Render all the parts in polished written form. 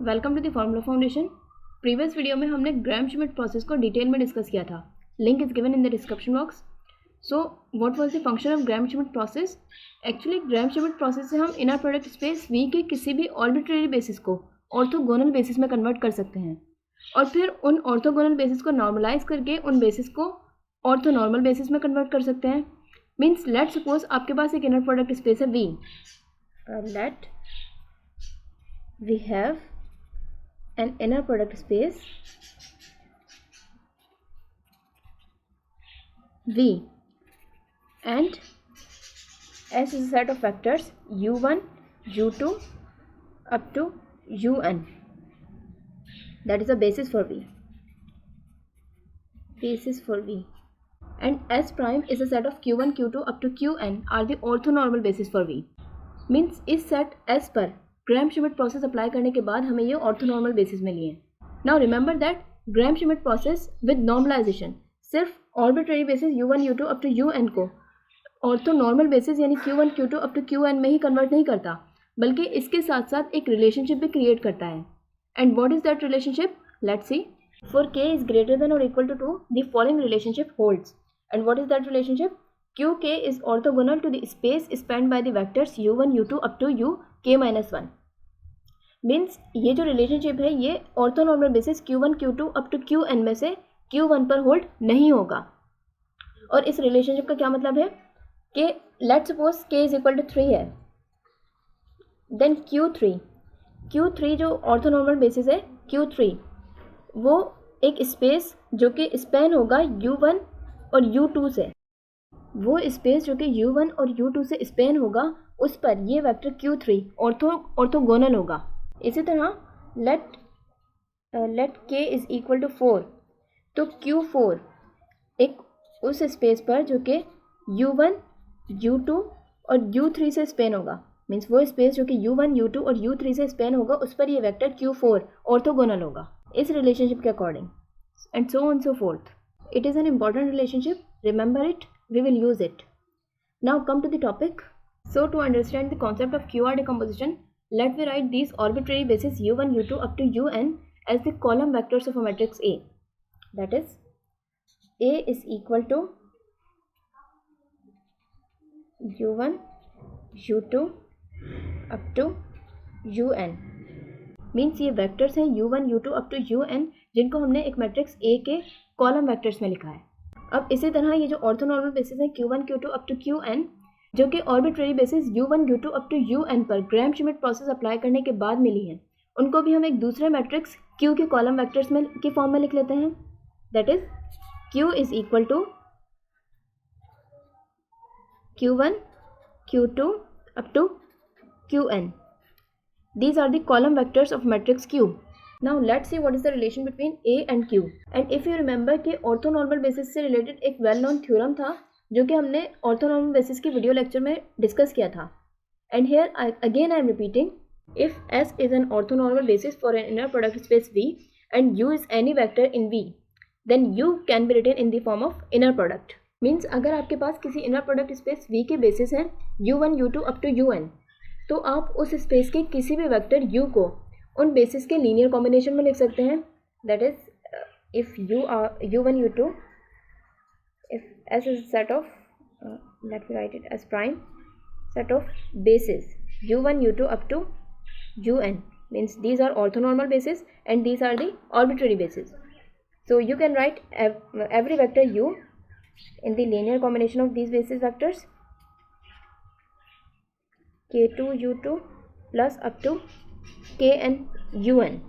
Welcome to the formula foundation. Previous video में हमने Gram Schmidt process को डिटेल में डिस्कस किया था। Link is given in the description box. So what was the function of Gram Schmidt process? Actually Gram Schmidt process से हम inner product space V के किसी भी आर्बिट्रेरी बेसिस को ऑर्थोगोनल बेसिस में कन्वर्ट कर सकते हैं और फिर उन ऑर्थोगोनल बेसिस को नॉर्मलाइज करके उन बेसिस को ऑर्थोनॉर्मल बेसिस में कन्वर्ट कर सकते हैं। मीन्स लेट सपोज आपके पास एक इनर प्रोडक्ट स्पेस है V। Let we have an inner product space V and S is a set of vectors u1, u2 up to un. That is a basis for V. Basis for V. And S prime is a set of q1, q2 up to qn are the orthonormal basis for V. Means इस set S पर ग्राम-श्मिट process apply करने के बाद हमें ये orthonormal basis में लिए। Now remember that Gram Schmidt process with normalization सिर्फ arbitrary basis u1, u2 up to un को ऑर्थोनॉर्मल बेसिस यानी q1, q2 up to qn में ही कन्वर्ट नहीं करता, बल्कि इसके साथ साथ एक रिलेशनशिप भी क्रिएट करता है। And what is that relationship? Let's see. For k is greater than और equal to 2 the following relationship holds. And what is that relationship? qk is orthogonal to the space spanned by the vectors u1, u2 up to uk-1। Means ये जो relationship है ये orthonormal basis q1, q2 up to qn में से q1 पर hold नहीं होगा। और इस रिलेशनशिप का क्या मतलब है कि let suppose k is equal to 3 है, देन q3 जो ऑर्थोनॉर्मल बेसिस है q3 वो एक स्पेस जो कि स्पैन होगा u1 और u2 से, वो स्पेस जो कि u1 और u2 से स्पैन होगा उस पर ये वेक्टर q3 ऑर्थोगोनल होगा। इसी तरह let k is equal to 4 तो q4 एक उस स्पेस पर जो कि u1, u2 और u3 से स्पैन होगा। मीन्स वो स्पेस जो कि u1, u2 और u3 से स्पैन होगा उस पर ये वेक्टर q4 ऑर्थोगोनल होगा इस रिलेशनशिप के according, and so on so fourth. It is an important relationship, remember it, we will use it. Now come to the topic. So to understand the concept of QR decomposition, let me write these arbitrary bases u1, u2 up to un as the column vectors of a matrix A. That is, A is equal to u1, u2 up to un. Means ये vectors हैं u1, u2 up to un जिनको हमने एक matrix A के column vectors में लिखा है। अब इसी तरह ये जो ऑर्थोनॉर्मल बेसिस है q1, q2 up to qn जो कि arbitrary basis u1, u2 up to un पर ग्राम-श्मिट प्रोसेस अप्लाई करने के बाद मिली है, उनको भी हम एक दूसरे मैट्रिक्स q के कॉलम वेक्टर्स में की फॉर्म में लिख लेते हैं। That is q is equal to q1, q2 up to qn। These are the column vectors of matrix q। Now let's see what is the relation between A and Q. And if you remember कि orthonormal basis से related एक well known theorem था जो कि हमने orthonormal basis की video lecture में discuss किया था। And here again I am repeating, if S is an orthonormal basis for an inner product space V and U is any vector in V, then U can be written in the form of inner product. Means अगर आपके पास किसी inner product space V के basis हैं U1, U2 up to UN, तो आप उस space के किसी भी वेक्टर U को उन बेसिस के लीनियर कॉम्बिनेशन में लिख सकते हैं। That is if u1, u2, if S is a set of let me write it as prime set of bases u1, u2 up to un, means these are orthonormal bases and these are the arbitrary bases. So you can write every vector u in the linear combination of these basis vectors k2 u2 plus up to kn un.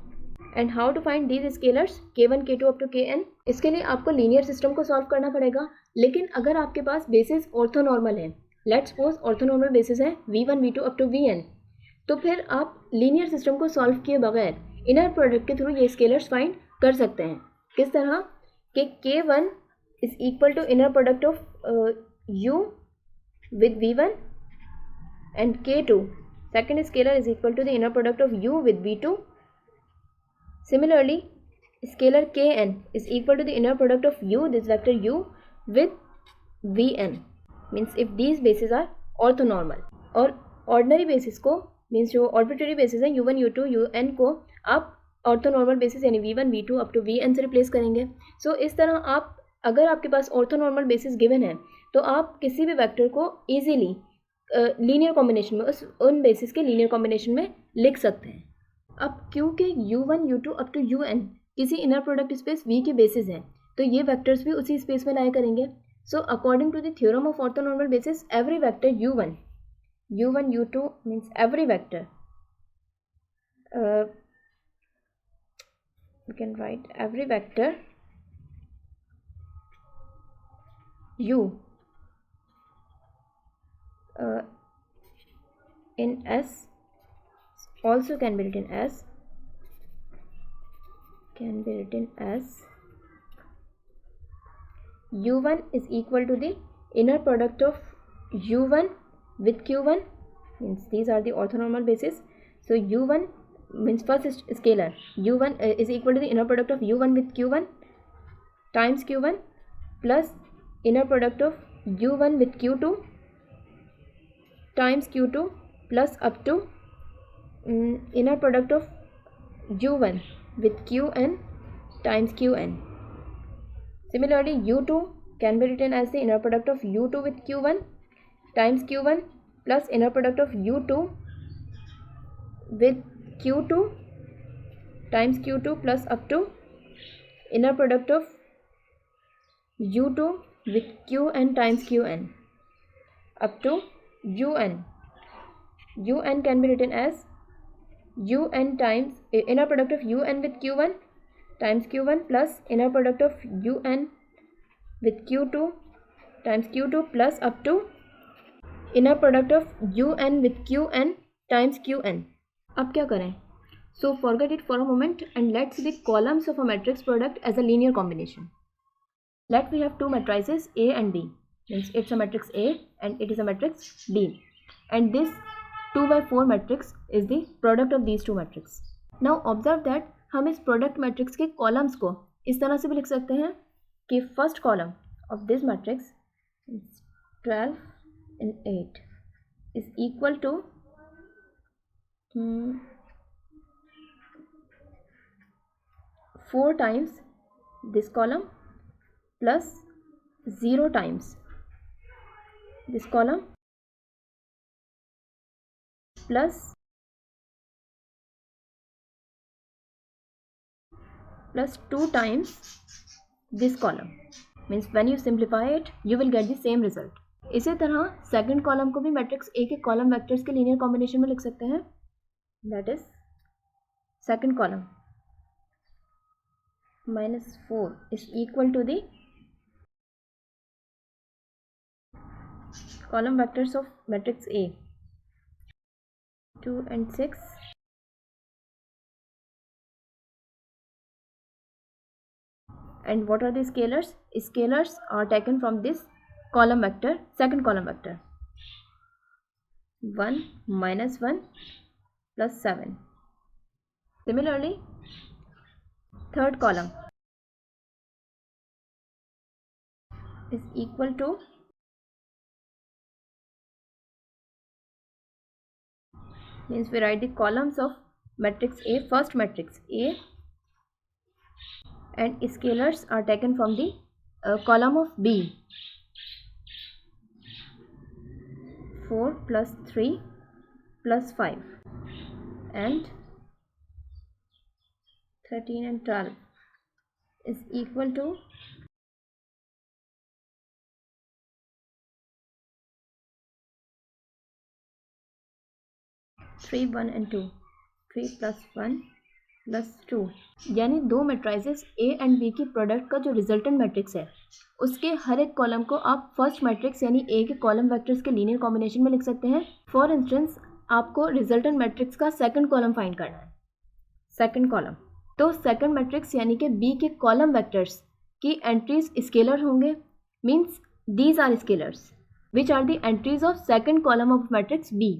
And how to find these scalars k1, k2 up to kn? इसके लिए आपको linear system को solve करना पड़ेगा, लेकिन अगर आपके पास basis orthonormal है, लेट्स सपोज ऑर्थोनॉर्मल बेसिस है v1, v2 up to vn, तो फिर आप लीनियर सिस्टम को सॉल्व किए बगैर इनर प्रोडक्ट के थ्रू ये स्केलर्स फाइंड कर सकते हैं। किस तरह कि k1 is equal to inner product of u with v1 and k2 second scalar is equal to the inner product of u with v2. Similarly, scalar kn is equal to the inner product of u, this vector u, with vn. Means if these bases are orthonormal. और ordinary basis को means जो arbitrary basis है u1, u2, un को आप orthonormal basis यानी v1 v2 up to vn से replace करेंगे। So इस तरह आप, अगर आपके पास ऑर्थोनॉर्मल बेसिस गिवन है तो आप किसी भी वेक्टर को ईजिली लीनियर कॉम्बिनेशन में, उन बेसिस के लीनियर कॉम्बिनेशन में लिख सकते हैं। अब क्योंकि u1 u2 up to un किसी इनर प्रोडक्ट स्पेस v के बेसिस हैं, तो ये वेक्टर्स भी उसी स्पेस में लाया करेंगे। So according to the theorem of orthonormal basis, every vector u1 u2 means every vector, we can write every vector u in S also can be written as u1 is equal to the inner product of u1 with q1, means these are the orthonormal bases. So u1 means first scalar u1 is equal to the inner product of u1 with q1 times q1 plus inner product of u1 with q2 times q2 plus up to inner product of u1 with qn times qn. Similarly, u2 can be written as the inner product of u2 with q1 times q1 plus inner product of u2 with q2 times q2 plus up to inner product of u2 with qn times qn up to un. Un can be written as un times inner product of un with q1 times q1 plus inner product of un with q2 times q2 plus up to inner product of un with qn times qn. अब क्या करें? So forget it for a moment and let's see the columns of a matrix product as a linear combination. Let we have two matrices A and B. Means it's a matrix A and it is a matrix B. And this 2/4 matrix is the product of these two matrices. Now observe that हम इस product matrix के columns को इस तरह से भी लिख सकते हैं कि first column of this matrix 12 and 8 is equal to 4 times this column plus 0 times this column plus 2 times this column. Means when you simplify it you will get the same result. इसी तरह second column को भी matrix A के column vectors के linear combination में लिख सकते हैं. That is second column -4 is equal to the column vectors of matrix A 2 and 6 and what are the scalars? Scalars are taken from this column vector, second column vector 1 -1 plus 7. Similarly, third column is equal to means we write the columns of matrix A, first matrix A, and scalars are taken from the column of B 4 plus 3 plus 5 and 13 and 12 is equal to 3 1 and 2 3 plus 1 plus 2. यानी दो matrices A and B की product का जो resultant matrix है उसके हर एक column को आप फर्स्ट मैट्रिक्स यानी A के कॉलम वेक्टर्स के लीनियर कॉम्बिनेशन में लिख सकते हैं. फॉर इंस्टेंस आपको रिजल्टेंट मैट्रिक्स का सेकंड कॉलम फाइंड करना है. सेकंड कॉलम तो सेकंड मैट्रिक्स यानी कि B के कॉलम वेक्टर्स की एंट्रीज स्केलर होंगे. Means these are scalars which are the entries of second column of matrix B.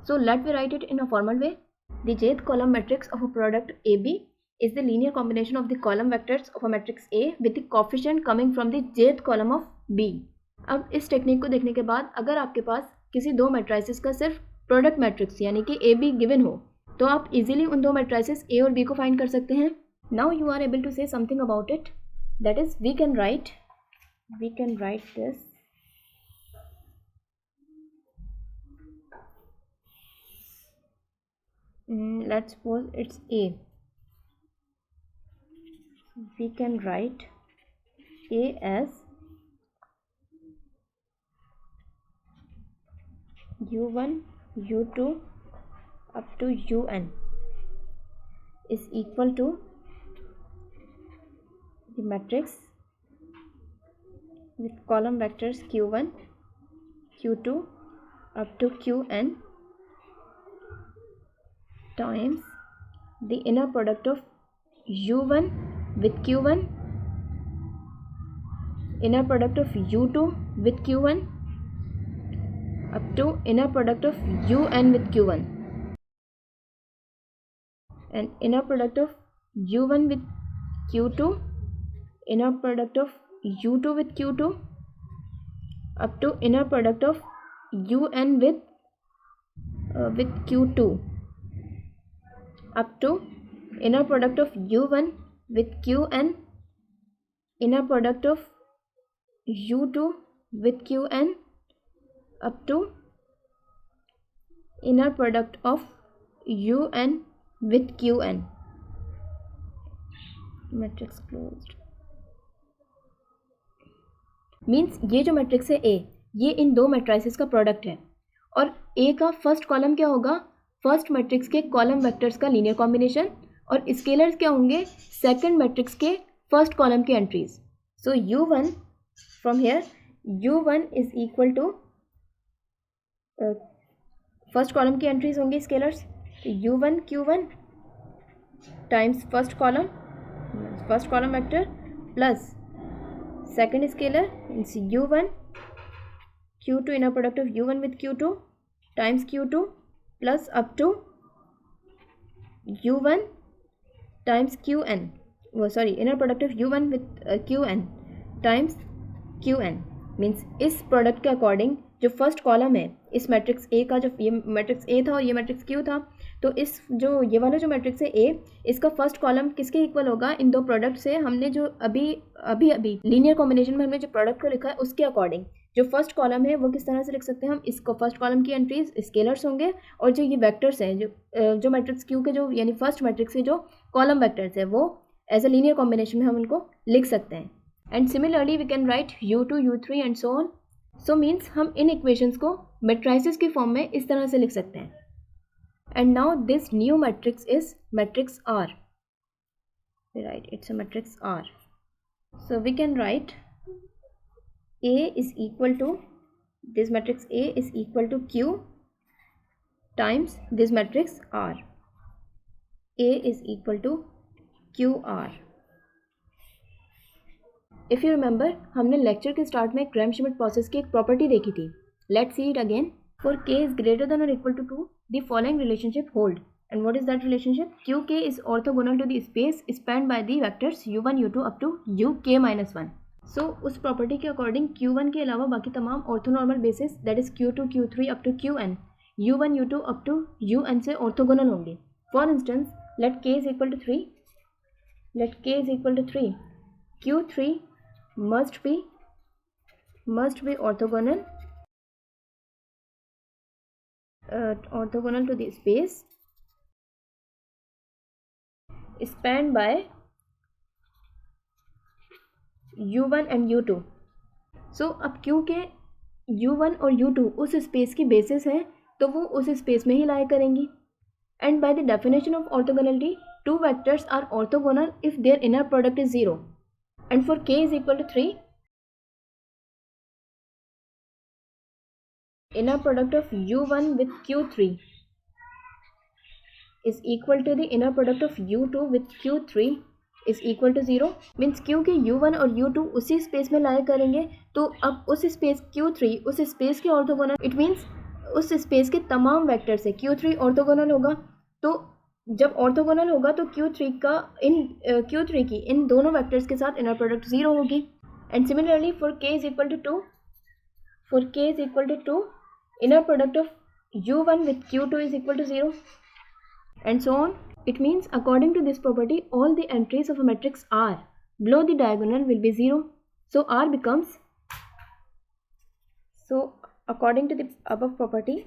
So let me write it in a formal way. The jth column matrix of a product AB is the linear combination of the column vectors of a matrix A with the coefficient coming from the jth column of B. अब इस technique को देखने के बाद अगर आपके पास किसी दो मैट्रिसेस का सिर्फ प्रोडक्ट मैट्रिक्स यानी कि AB गिवन हो तो आप इजीली उन दो मैट्रिसेस ए और बी को फाइंड कर सकते हैं. Now you are able to say something about it. That is we can write this. Let's suppose it's A. We can write A as U1 U2 up to UN is equal to the matrix with column vectors Q1 Q2 up to Qn times the inner product of U1 with Q1, inner product of U2 with Q1 up to inner product of UN with Q1, and inner product of U1 with Q2, inner product of U2 with Q2 up to inner product of UN with Q2 up to inner product of U1 with Qn, inner product of U2 with Qn up to inner product of UN with Qn. Matrix closed. Means ये जो matrix है ए, ये इन दो matrices का product है. और ए का first column क्या होगा? फर्स्ट मैट्रिक्स के कॉलम वेक्टर्स का लीनियर कॉम्बिनेशन. और स्केलर्स क्या होंगे? सेकंड मैट्रिक्स के फर्स्ट कॉलम के entries. So U1 from here U1 is equal to first column की एंट्रीज होंगे स्केलर्स. तो U1 Q1 times first column vector plus second scalar means U1 Q2 inner product of U1 with Q2 times Q2 plus up to U1 times Qn. Inner product of U1 with Qn times Qn means इस product के according जो first column है इस matrix A का, जो ये matrix A था और ये मैट्रिक्स क्यू था, तो इस जो ये वाला जो मैट्रिक्स है ए, इसका फर्स्ट कॉलम किसके इक्वल होगा? इन दो प्रोडक्ट से हमने जो अभी लीनियर कॉम्बिनेशन में हमने जो प्रोडक्ट को लिखा है उसके अकॉर्डिंग जो फर्स्ट कॉलम है वो किस तरह से लिख सकते हैं हम? इसको फर्स्ट कॉलम की एंट्रीज स्केलर्स होंगे और जो ये वेक्टर्स हैं जो मैट्रिक्स क्यू के जो यानी फर्स्ट मैट्रिक्स के जो कॉलम वेक्टर्स है वो एज अ लीनियर कॉम्बिनेशन में हम उनको लिख सकते हैं. And similarly we can write U2 U3 and so on. So means हम इन इक्वेशंस को मैट्रिसेस की फॉर्म में इस तरह से लिख सकते हैं. And now this new matrix is matrix R. Right, it's a matrix R. So we can write A is equal to this matrix A is equal to Q times this matrix R. A is equal to QR. If you remember, हमने lecture के start में ग्राम-श्मिट process की एक property देखी थी. Let's see it again. For K is greater than or equal to 2, the following relationship hold. And what is that relationship? QK is orthogonal to the space spanned by the vectors U1 U2 up to UK minus 1. सो उस property के according Q1 के अलावा बाकी तमाम orthonormal basis that is Q2 Q3 up to Qn, U1 U2 up to UN से orthogonal होंगे. For instance let K is equal to 3, Q3 must be orthogonal to the space spanned by U1 and U2. सो अब Q के U1 और U2 उस space की basis हैं तो वो उस स्पेस में ही लाई करेंगी. And by the definition of orthogonality, two vectors are orthogonal if their inner product is 0. And for K is equal to 3, inner product of U1 with Q3 is equal to the inner product of U2 with Q3 is equal to 0. Means क्योंकि U1 और U2 उसी space में लाया करेंगे तो अब उस space Q3 उस स्पेस के ऑर्थोगोनल, इट मीन्स उस स्पेस के तमाम वेक्टर से Q3 ऑर्थोगोनल होगा. तो जब ऑर्थोगोनल होगा तो Q3 की इन दोनों वेक्टर्स के साथ इनर प्रोडक्ट 0 होगी. And similarly for K is equal to 2, inner product of U1 with Q2 is equal to 0. and so on. It means according to this property, all the entries of a matrix R below the diagonal will be 0. So R becomes, so according to the above property,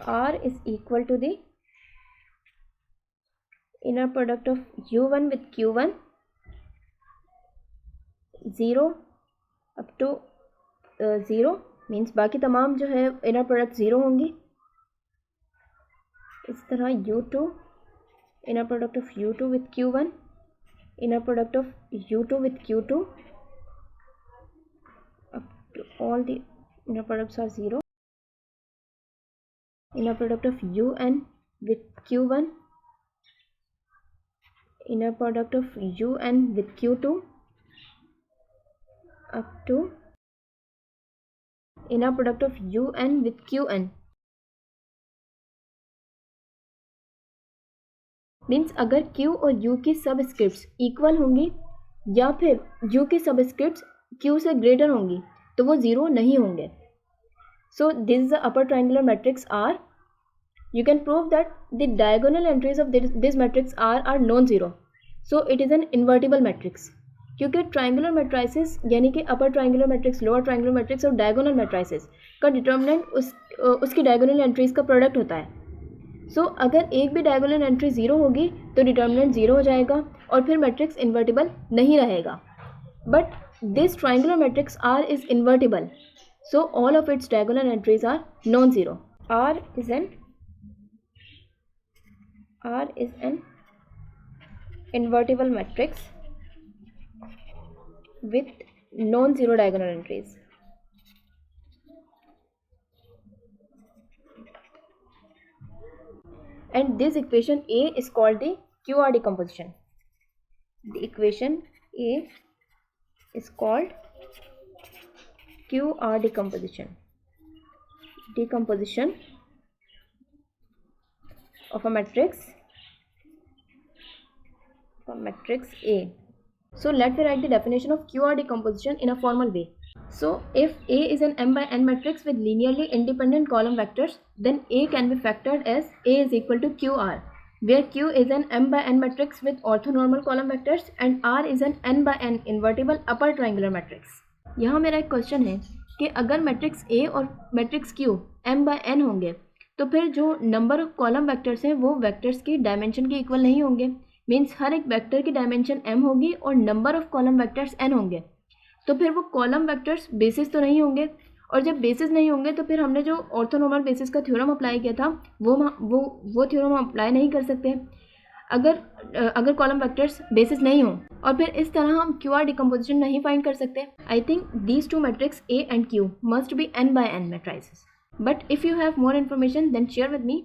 R is equal to the inner product of U1 with Q1 0 up to 0 means बाकी तमाम जो है inner product 0 होंगी. इस तरह U2 inner product of U2 with Q1, inner product of U2 with Q2 up to all the inner products are 0. Inner product of UN with Q1, inner product of UN with Q2 up to inner product of UN with Qn. Means अगर Q और U की subscripts equal होंगी या फिर U की subscripts Q से greater होंगी तो वो 0 नहीं होंगे. So this is the upper triangular matrix R. You can prove that the diagonal entries of this matrix R are non-zero. So it is an invertible matrix. क्योंकि triangular matrices यानी कि upper triangular matrix, lower triangular matrix और diagonal matrices का determinant उसकी diagonal entries का product होता है. सो अगर एक भी डायगोनल एंट्री 0 होगी तो डिटर्मिनेंट 0 हो जाएगा और फिर मैट्रिक्स इन्वर्टिबल नहीं रहेगा. But this triangular matrix R is invertible, so all of its diagonal entries are non-zero. R is an invertible matrix with non-zero diagonal entries. And this equation A is called the QR decomposition. The equation A is called QR decomposition. Decomposition of a matrix A. So let me write the definition of QR decomposition in a formal way. So if A is an m by n matrix with linearly independent column vectors, then A can be factored as A is equal to QR, where Q is an m by n matrix with orthonormal column vectors and R is an n by n invertible upper triangular matrix. यहाँ मेरा एक question है कि अगर matrix A और matrix Q m by n होंगे तो फिर जो नंबर ऑफ कॉलम वेक्टर्स हैं वो वेक्टर्स की डायमेंशन के इक्वल नहीं होंगे. मीन्स हर एक वेक्टर की डायमेंशन m होगी और number of column vectors n होंगे. तो फिर वो कॉलम वेक्टर्स बेसिस तो नहीं होंगे, और जब बेसिस नहीं होंगे तो फिर हमने जो ऑर्थोनॉर्मल बेसिस का थ्योरम अप्लाई किया था वो थ्योरम हम अप्लाई नहीं कर सकते अगर कॉलम वेक्टर्स बेसिस नहीं हो, और फिर इस तरह हम क्यू आर डिकम्पोजिशन नहीं फाइंड कर सकते. I think these two matrix A and Q must be n by n matrices. But if you have more information, then share with me.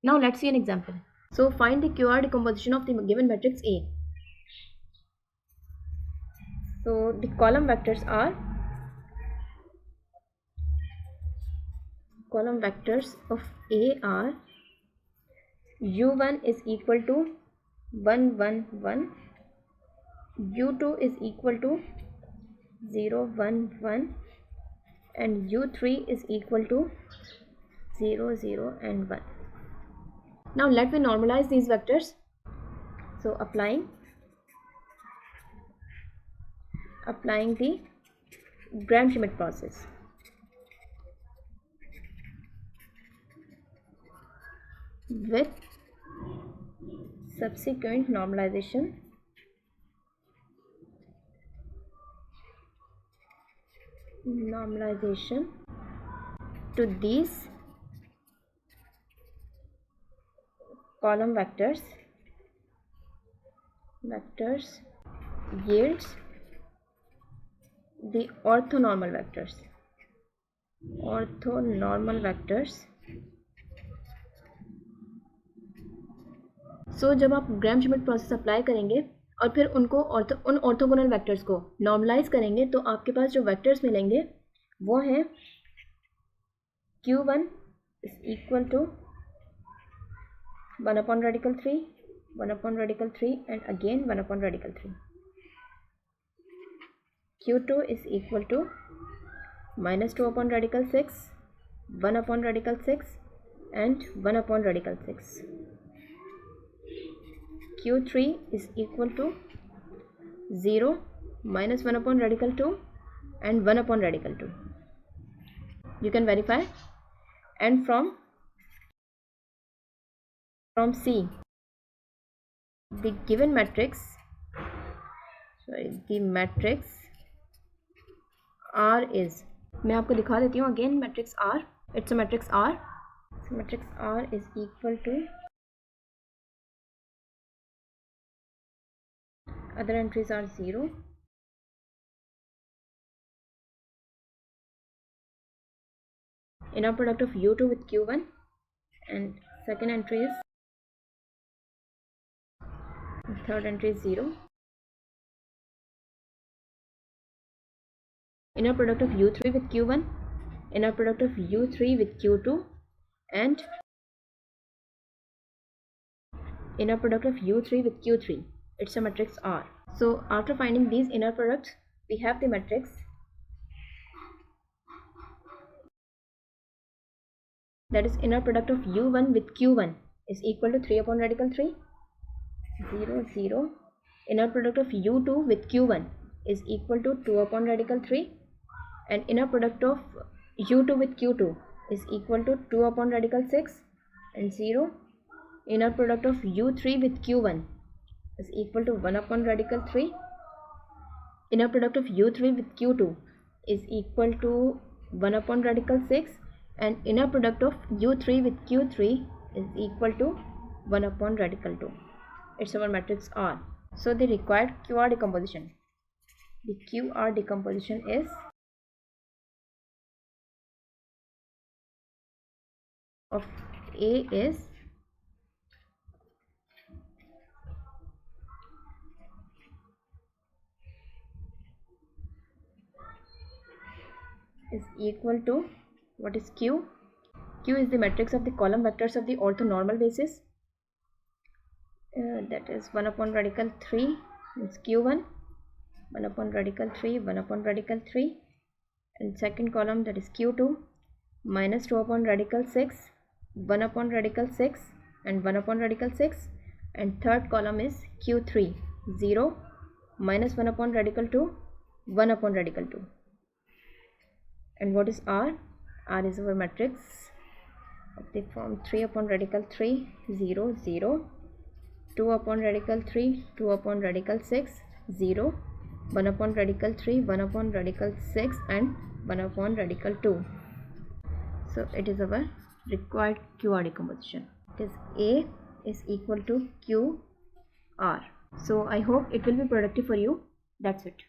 Now let's see an example. So find the QR decomposition of the given matrix A. So the column vectors of A are U1 is equal to 1 1 1, U2 is equal to 0 1 1, and U3 is equal to 0 0 and 1. Now let me normalize these vectors. So applying the Gram-Schmidt process. With subsequent normalization to these column vectors yields the orthonormal vectors. So जब आप ग्राम-श्मिट process apply करेंगे और फिर उनको उन orthogonal vectors को normalise करेंगे तो आपके पास जो वेक्टर्स मिलेंगे वो हैं Q1 is equal to 1 upon radical 3, 1 upon radical 3 and again 1 upon radical 3. Q2 is equal to minus 2 upon radical 6, 1 upon radical 6 and 1 upon radical 6. Q3 is equal to 0, minus 1 upon radical 2 and 1 upon radical 2. You can verify. And from C, the given matrix, the matrix R is, मैं आपको दिखा देती हूँ again matrix R. It's a matrix R. So matrix R is equal to, other entries are 0. Inner product of U2 with Q1, and second entry is, third entry is 0. Inner product of U3 with Q1, inner product of U3 with Q2, and inner product of U3 with Q3. It's a matrix R. So after finding these inner products, we have the matrix that is inner product of U1 with Q1 is equal to 3 upon radical 3, 0, 0. Inner product of U2 with Q1 is equal to 2 upon radical 3, and inner product of U2 with Q2 is equal to 2 upon radical 6 and 0. Inner product of U3 with Q1 is equal to 1 upon radical 3. Inner product of U3 with Q2 is equal to 1 upon radical 6, and inner product of U3 with Q3 is equal to 1 upon radical 2. It's our matrix R. So the required QR decomposition. The QR decomposition is of A is equal to, what is Q? Q is the matrix of the column vectors of the orthonormal basis. That is 1 upon radical 3 is Q1, 1 upon radical 3, 1 upon radical 3, and second column, that is Q2, minus 2 upon radical 6, 1 upon radical 6 and 1 upon radical 6, and third column is Q3, 0, minus 1 upon radical 2, 1 upon radical 2. And what is R? R is our matrix of the form 3 upon radical 3, 0, 0, 2 upon radical 3, 2 upon radical 6, 0, 1 upon radical 3, 1 upon radical 6 and 1 upon radical 2. So it is our required QR decomposition. It is A is equal to QR. So I hope it will be productive for you. That's it.